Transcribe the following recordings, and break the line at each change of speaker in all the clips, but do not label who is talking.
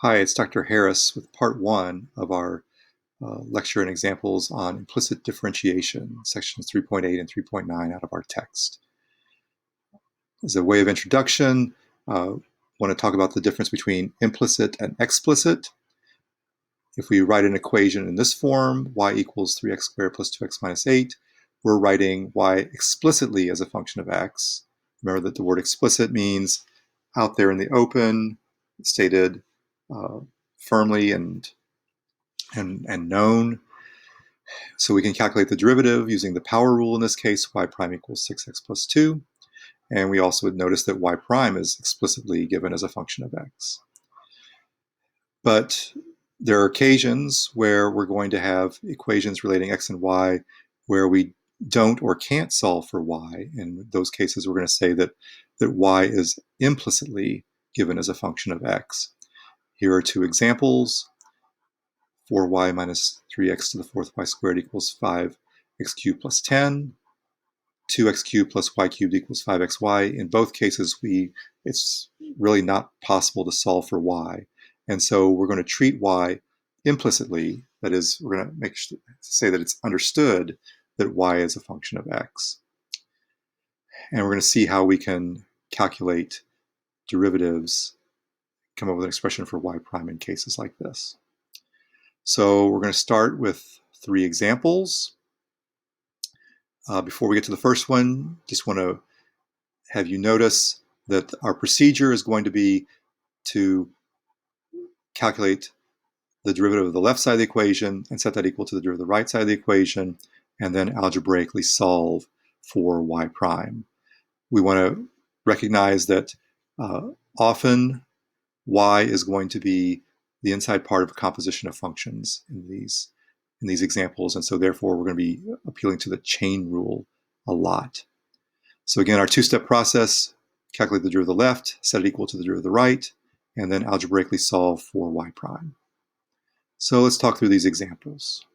Hi, it's Dr. Harris with part one of our lecture and examples on implicit differentiation, sections 3.8 and 3.9 out of our text. As a way of introduction, I want to talk about the difference between implicit and explicit. If we write an equation in this form, y equals 3x squared plus 2x minus 8, we're writing y explicitly as a function of x. Remember that the word explicit means out there in the open, stated firmly and known. So we can calculate the derivative using the power rule in this case, y prime equals 6x plus 2. And we also would notice that y prime is explicitly given as a function of x. But there are occasions where we're going to have equations relating x and y where we don't or can't solve for y. In those cases, we're going to say that y is implicitly given as a function of x. Here are two examples. 4y minus 3x to the fourth y squared equals 5x cubed plus 10. 2x cubed plus y cubed equals 5xy. In both cases, it's really not possible to solve for y. And so we're going to treat y implicitly. That is, we're going to say that it's understood that y is a function of x. And we're going to see how we can calculate derivatives, come up with an expression for y prime in cases like this. So we're going to start with three examples. Before we get to the first one, just want to have you notice that our procedure is going to be to calculate the derivative of the left side of the equation and set that equal to the derivative of the right side of the equation, and then algebraically solve for y prime. We want to recognize that often y is going to be the inside part of a composition of functions in these examples, and so therefore we're going to be appealing to the chain rule a lot. So again, our two-step process: calculate the derivative of the left, set it equal to the derivative of the right, and then algebraically solve for y prime. So let's talk through these examples.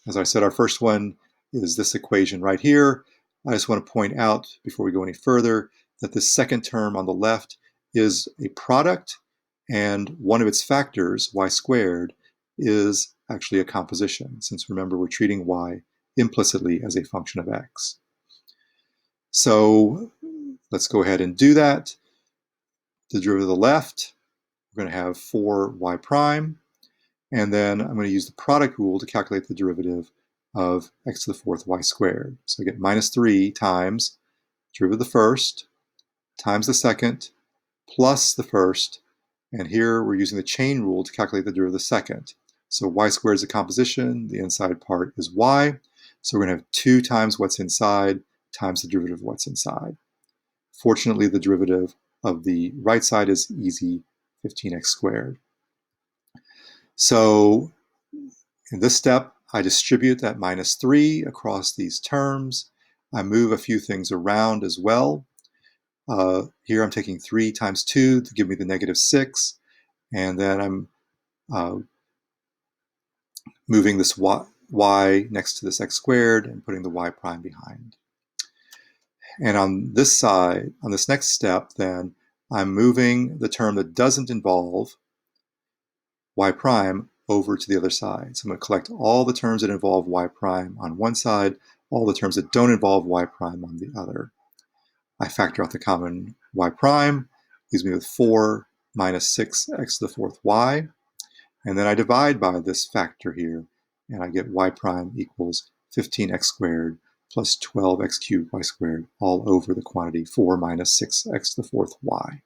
As I said, our first one is this equation right here. I just want to point out, before we go any further, that the second term on the left is a product, and one of its factors, y squared, is actually a composition, since remember we're treating y implicitly as a function of x. So let's go ahead and do that. The derivative of the left, we're going to have 4y prime, and then I'm going to use the product rule to calculate the derivative of x to the fourth y squared. So I get minus 3 times derivative of the first times the second plus the first, and here we're using the chain rule to calculate the derivative of the second. So y squared is a composition, the inside part is y, so we're going to have 2 times what's inside times the derivative of what's inside. Fortunately, the derivative of the right side is easy, 15x squared. So in this step, I distribute that minus 3 across these terms. I move a few things around as well. Here I'm taking 3 times 2 to give me the negative 6, and then I'm moving this y next to this x squared and putting the y prime behind. And on this side, on this next step, then I'm moving the term that doesn't involve y prime over to the other side. So I'm going to collect all the terms that involve y prime on one side, all the terms that don't involve y prime on the other. I factor out the common y prime, leaves me with 4 minus 6x to the fourth y, and then I divide by this factor here, and I get y prime equals 15x squared plus 12x cubed y squared all over the quantity 4 minus 6x to the fourth y.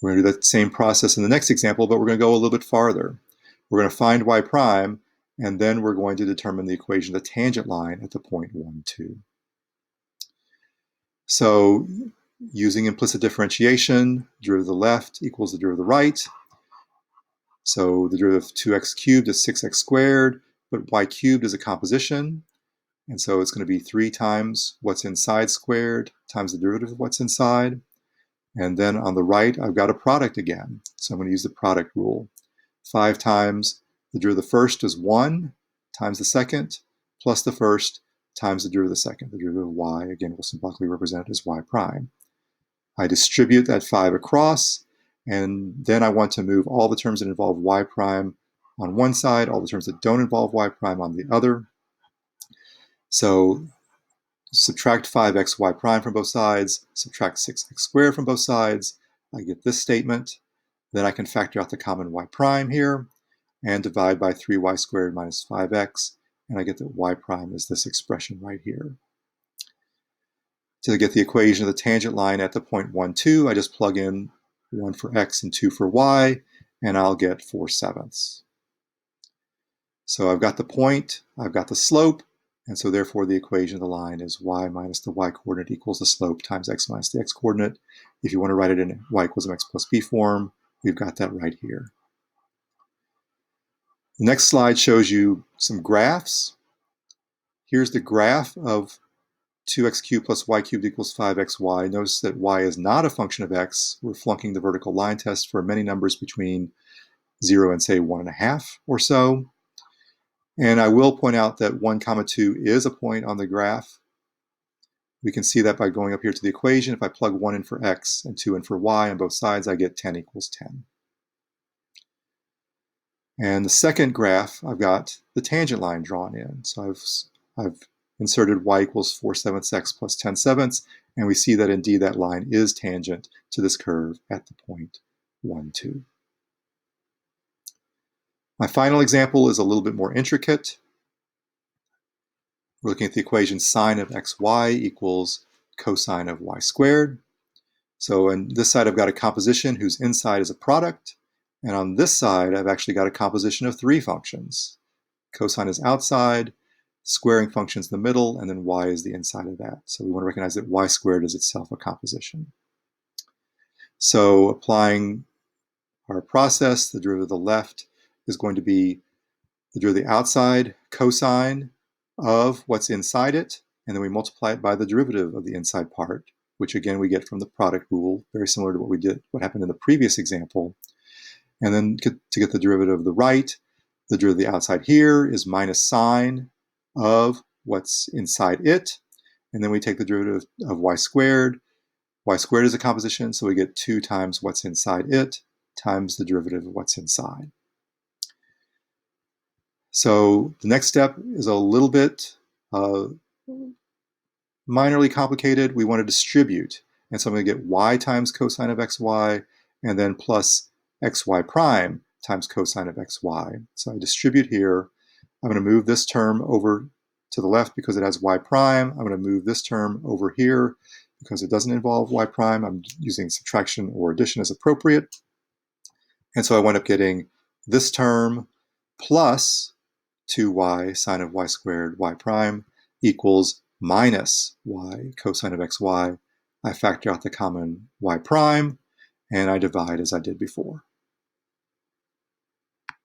We're going to do that same process in the next example, but we're going to go a little bit farther. We're going to find y prime, and then we're going to determine the equation of the tangent line at the point 1, 2. So using implicit differentiation, derivative of the left equals the derivative of the right. So the derivative of 2x cubed is 6x squared, but y cubed is a composition, and so it's going to be 3 times what's inside squared times the derivative of what's inside. And then on the right, I've got a product again. So I'm going to use the product rule. 5 times the derivative of the first is 1 times the second plus the first times the derivative of the second. The derivative of y, again, will symbolically represent as y prime. I distribute that 5 across, And then I want to move all the terms that involve y prime on one side, all the terms that don't involve y prime on the other. So subtract 5xy prime from both sides, subtract 6x squared from both sides. I get this statement. Then I can factor out the common y prime here and divide by 3y squared minus 5x. And I get that y prime is this expression right here. To get the equation of the tangent line at the point 1, 2, I just plug in 1 for x and 2 for y, and I'll get 4/7. So I've got the point, I've got the slope, and so therefore the equation of the line is y minus the y coordinate equals the slope times x minus the x coordinate. If you want to write it in y equals mx plus b form, we've got that right here. The next slide shows you some graphs. Here's the graph of 2x cubed plus y cubed equals 5xy. Notice that y is not a function of x. We're flunking the vertical line test for many numbers between 0 and say 1.5 or so. And I will point out that 1, 2 is a point on the graph. We can see that by going up here to the equation. If I plug 1 in for x and 2 in for y on both sides, I get 10 equals 10. And the second graph, I've got the tangent line drawn in. So I've inserted y equals 4/7 x plus 10/7, and we see that indeed that line is tangent to this curve at the point 1, 2. My final example is a little bit more intricate. We're looking at the equation sine of xy equals cosine of y squared. So on this side, I've got a composition whose inside is a product. And on this side, I've actually got a composition of 3 functions. Cosine is outside, squaring functions in the middle, and then y is the inside of that. So we want to recognize that y squared is itself a composition. So applying our process, the derivative of the left is going to be the derivative of the outside cosine of what's inside it, and then we multiply it by the derivative of the inside part, which again we get from the product rule, very similar to what happened in the previous example. And then to get the derivative of the right, the derivative of the outside here is minus sine of what's inside it, and then we take the derivative of y squared. Y squared is a composition, so we get 2 times what's inside it times the derivative of what's inside. So the next step is a little bit minorly complicated. We want to distribute, and so I'm going to get y times cosine of xy, and then plus xy prime times cosine of xy. So I distribute here. I'm going to move this term over to the left because it has y prime. I'm going to move this term over here because it doesn't involve y prime. I'm using subtraction or addition as appropriate. And so I wind up getting this term plus 2y sine of y squared y prime equals minus y cosine of xy. I factor out the common y prime, and I divide as I did before.